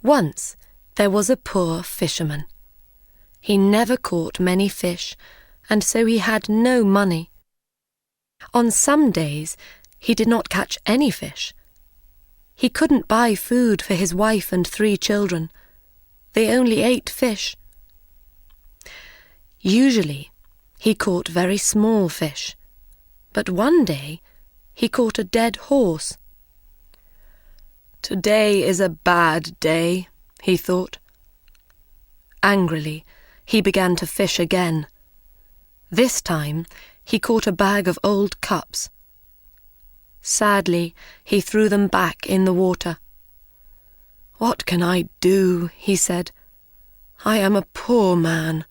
Once there was a poor fisherman. He never caught many fish, and so he had no money. On some days he did not catch any fish. He couldn't buy food for his wife and 3 children. They only ate fish. Usually he caught very small fish, but one day he caught a dead horse. "Today is a bad day," he thought. Angrily, he began to fish again. This time he caught a bag of old cups. Sadly, he threw them back in the water. "What can I do?" he said. "I am a poor man.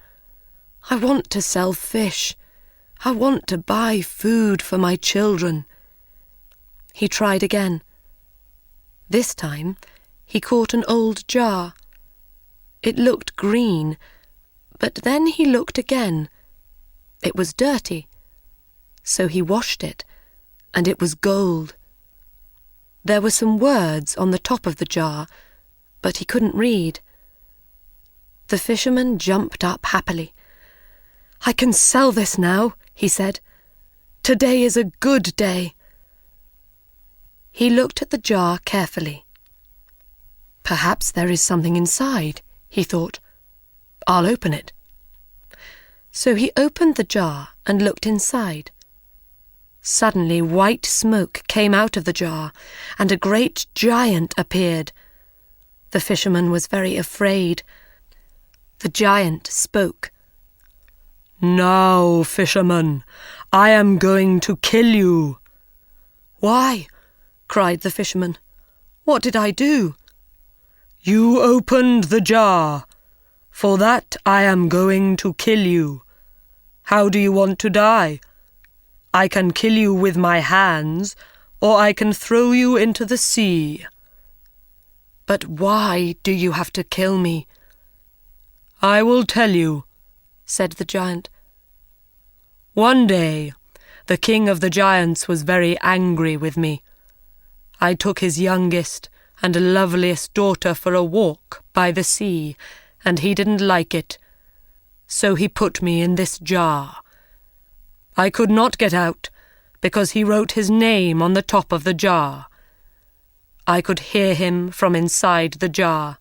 I want to sell fish. I want to buy food for my children." He tried again. This time he caught an old jar. It looked green, but then he looked again. It was dirty, so he washed it, and it was gold. There were some words on the top of the jar, but he couldn't read. The fisherman jumped up happily. "I can sell this now," he said. "Today is a good day." He looked at the jar carefully. "Perhaps there is something inside," he thought. "I'll open it." So he opened the jar and looked inside. Suddenly white smoke came out of the jar, and a great giant appeared. The fisherman was very afraid. The giant spoke. "Now, fisherman, I am going to kill you." "Why?" cried the fisherman. "What did I do?" "You opened the jar. For that I am going to kill you. How do you want to die? I can kill you with my hands, or I can throw you into the sea." "But why do you have to kill me?" "I will tell you," said the giant. "One day, the king of the giants was very angry with me. I took his youngest and loveliest daughter for a walk by the sea, and he didn't like it. So he put me in this jar. I could not get out, because he wrote his name on the top of the jar. I could hear him from inside the jar.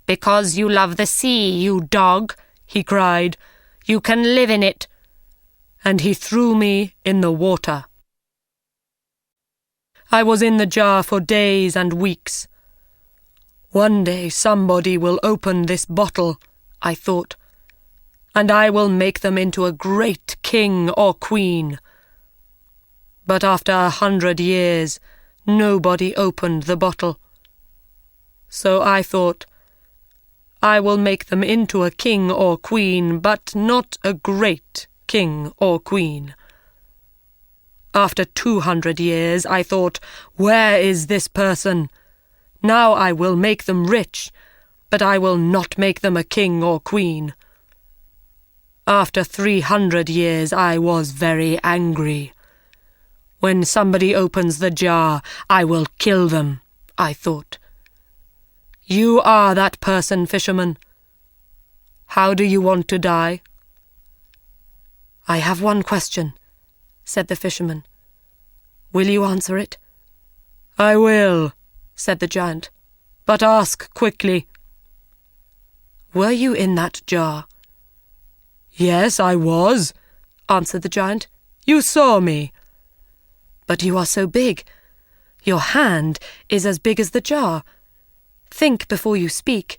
"Because you love the sea, you dog," he cried, "you can live in it." And he threw me in the water. I was in the jar for days and weeks. One day somebody will open this bottle, I thought, and I will make them into a great king or queen. But after 100 years, nobody opened the bottle. So I thought, I will make them into a king or queen, but not a great king or queen. After 200 years, I thought, where is this person? Now I will make them rich, but I will not make them a king or queen. After 300 years, I was very angry. When somebody opens the jar, I will kill them, I thought. You are that person, fisherman. How do you want to die? I have one question, said the fisherman. Will you answer it? I will, said the giant, but ask quickly. Were you in that jar? Yes, I was, answered the giant. You saw me. But you are so big. Your hand is as big as the jar. Think before you speak.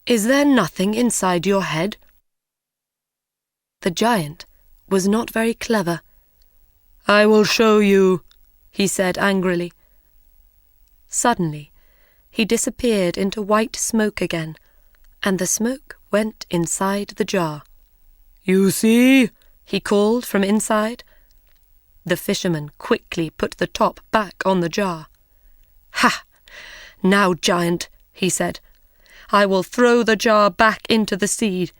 Is there nothing inside your head? The giant was not very clever. I will show you, he said angrily. Suddenly, he disappeared into white smoke again, and the smoke went inside the jar. You see, he called from inside. The fisherman quickly put the top back on the jar. Ha! Now, giant, he said, I will throw the jar back into the sea.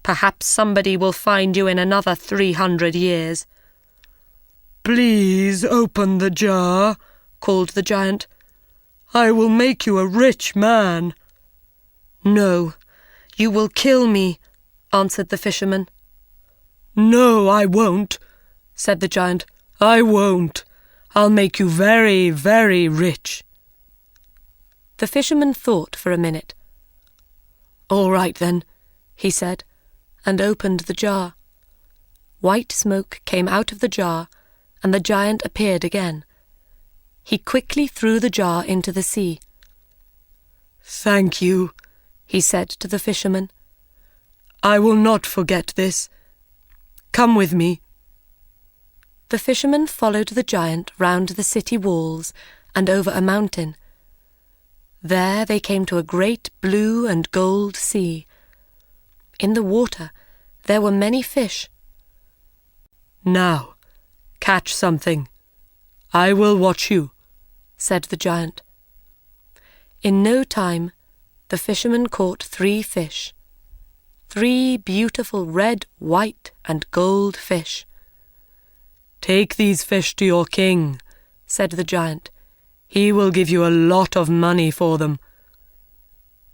Perhaps somebody will find you in another 300 years. Please open the jar, called the giant. I will make you a rich man." "No, you will kill me," answered the fisherman. "No, I won't," said the giant. "I won't. I'll make you very, very rich." The fisherman thought for a minute. "All right then," he said, and opened the jar. White smoke came out of the jar, and the giant appeared again. He quickly threw the jar into the sea. "Thank you," he said to the fisherman. "I will not forget this. Come with me." The fisherman followed the giant round the city walls and over a mountain. There they came to a great blue and gold sea. In the water there were many fish. "Now, catch something. I will watch you," said the giant. In no time, the fisherman caught 3 fish. 3 beautiful red, white, and gold fish. "Take these fish to your king," said the giant. "He will give you a lot of money for them."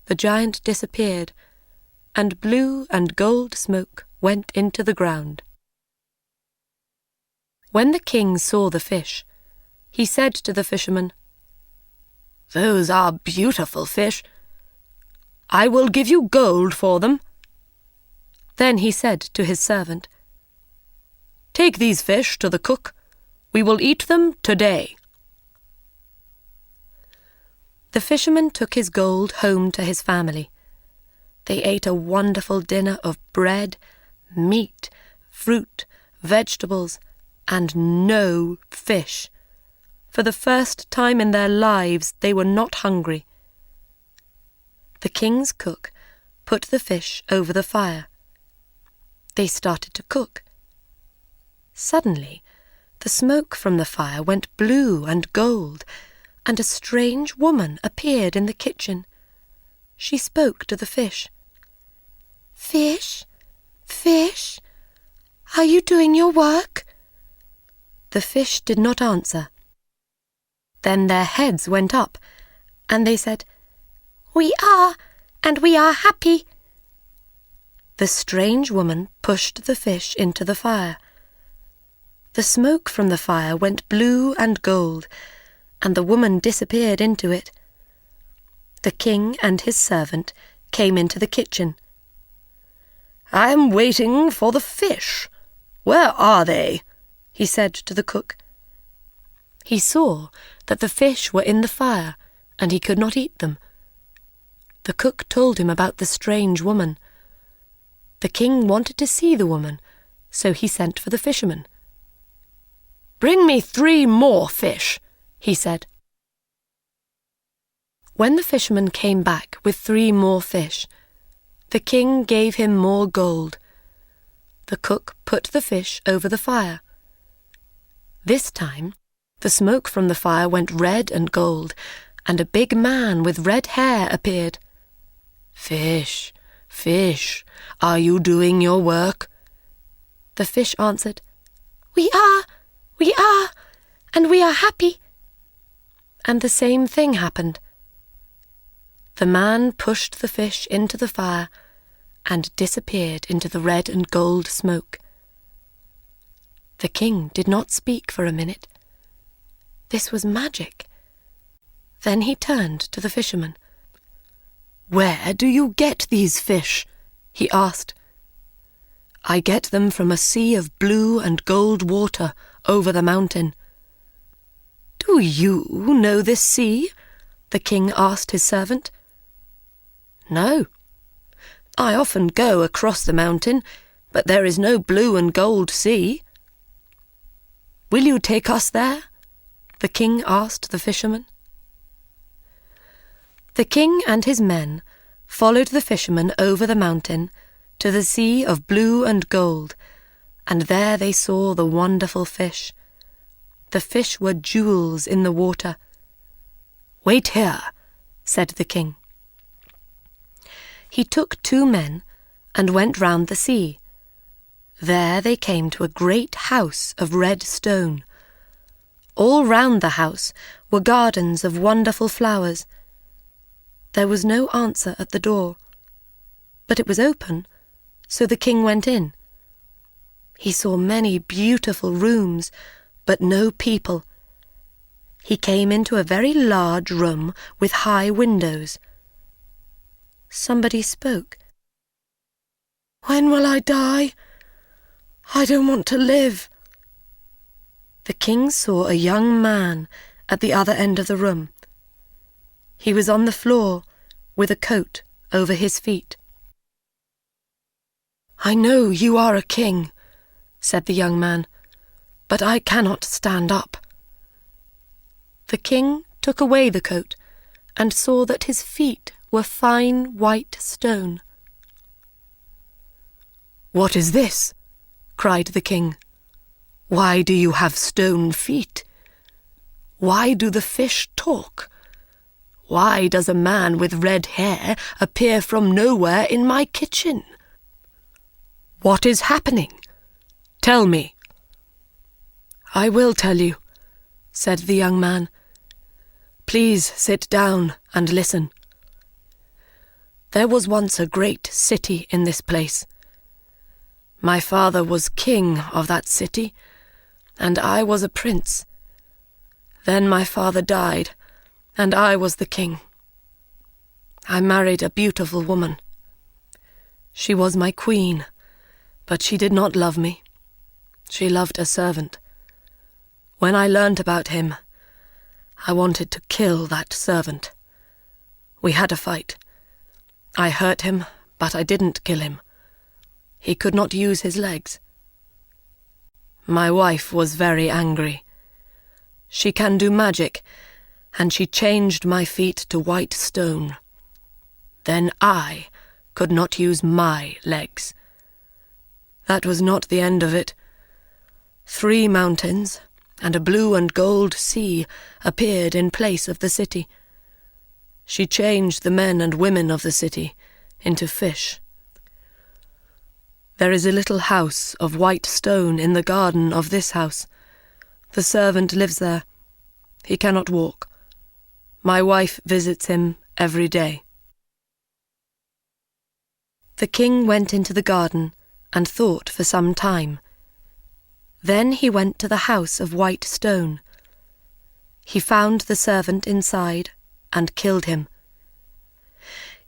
The giant disappeared, and blue and gold smoke went into the ground. When the king saw the fish, he said to the fisherman, "Those are beautiful fish. I will give you gold for them." Then he said to his servant, "Take these fish to the cook. We will eat them today." The fisherman took his gold home to his family. They ate a wonderful dinner of bread, meat, fruit, vegetables, and no fish. For the first time in their lives, they were not hungry. The king's cook put the fish over the fire. They started to cook. Suddenly, the smoke from the fire went blue and gold, and a strange woman appeared in the kitchen. She spoke to the fish. "Fish, fish, are you doing your work?" The fish did not answer. Then their heads went up, and they said, "We are, and we are happy." The strange woman pushed the fish into the fire. The smoke from the fire went blue and gold, and the woman disappeared into it. The king and his servant came into the kitchen. "I am waiting for the fish. Where are they?" he said to the cook. He saw that the fish were in the fire, and he could not eat them. The cook told him about the strange woman. The king wanted to see the woman, so he sent for the fisherman. "Bring me 3 more fish," he said. When the fisherman came back with 3 more fish, the king gave him more gold. The cook put the fish over the fire. This time, the smoke from the fire went red and gold, and a big man with red hair appeared. "Fish, fish, are you doing your work?" The fish answered, we are, and we are happy." And the same thing happened. The man pushed the fish into the fire and disappeared into the red and gold smoke. The king did not speak for a minute. This was magic. Then he turned to the fisherman. "Where do you get these fish?" he asked. "I get them from a sea of blue and gold water over the mountain." "Do you know this sea?" the king asked his servant. "No. I often go across the mountain, but there is no blue and gold sea." "Will you take us there?" the king asked the fisherman. The king and his men followed the fisherman over the mountain to the sea of blue and gold, and there they saw the wonderful fish. The fish were jewels in the water. "Wait here," said the king. He took 2 men and went round the sea. There they came to a great house of red stone. All round the house were gardens of wonderful flowers. There was no answer at the door, but it was open, so the king went in. He saw many beautiful rooms, but no people. He came into a very large room with high windows. Somebody spoke. "When will I die? I don't want to live." The king saw a young man at the other end of the room. He was on the floor with a coat over his feet. "I know you are a king," said the young man, "but I cannot stand up." The king took away the coat and saw that his feet were fine white stone. "What is this?" cried the king. "Why do you have stone feet? Why do the fish talk? Why does a man with red hair appear from nowhere in my kitchen? What is happening? Tell me." "I will tell you," said the young man. "Please sit down and listen. There was once a great city in this place. My father was king of that city, and I was a prince. Then my father died, and I was the king. I married a beautiful woman. She was my queen, but she did not love me. She loved a servant. When I learnt about him, I wanted to kill that servant. We had a fight. I hurt him, but I didn't kill him. He could not use his legs. My wife was very angry. She can do magic, and she changed my feet to white stone. Then I could not use my legs. That was not the end of it. 3 mountains and a blue and gold sea appeared in place of the city. She changed the men and women of the city into fish. There is a little house of white stone in the garden of this house. The servant lives there. He cannot walk. My wife visits him every day." The king went into the garden and thought for some time. Then he went to the house of white stone. He found the servant inside and killed him.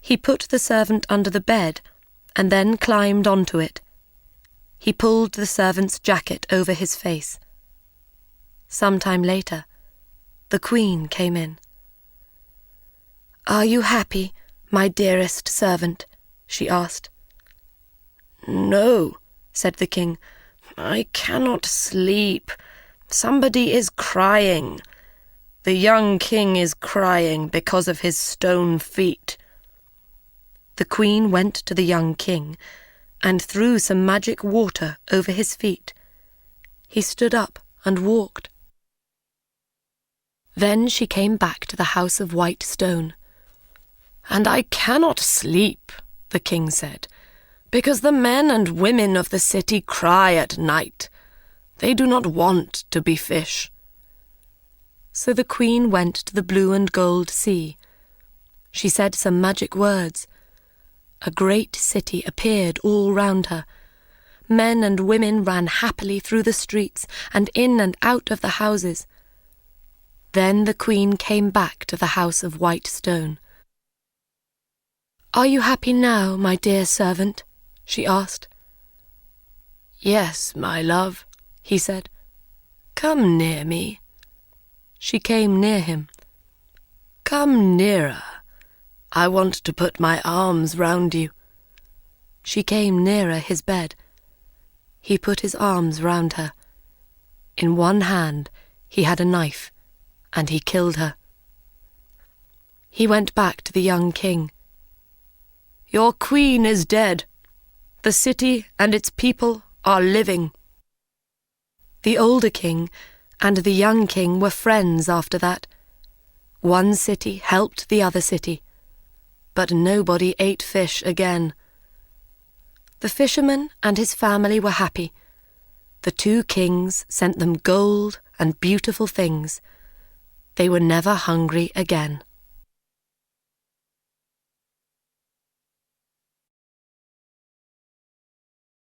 He put the servant under the bed and then climbed onto it. He pulled the servant's jacket over his face. Some time later, the queen came in. "Are you happy, my dearest servant?" she asked. "No," said the king. "I cannot sleep. Somebody is crying. The young king is crying because of his stone feet." The queen went to the young king and threw some magic water over his feet. He stood up and walked. Then she came back to the house of white stone. "And I cannot sleep," the king said, "because the men and women of the city cry at night. They do not want to be fish." So the queen went to the blue and gold sea. She said some magic words. A great city appeared all round her. Men and women ran happily through the streets and in and out of the houses. Then the queen came back to the house of white stone. "Are you happy now, my dear servant?" she asked. "Yes, my love," he said. "Come near me." She came near him. "Come nearer. I want to put my arms round you." She came nearer his bed. He put his arms round her. In one hand he had a knife, and he killed her. He went back to the young king. "Your queen is dead. The city and its people are living." The older king and the young king were friends after that. One city helped the other city, but nobody ate fish again. The fisherman and his family were happy. The 2 kings sent them gold and beautiful things, They were never hungry again.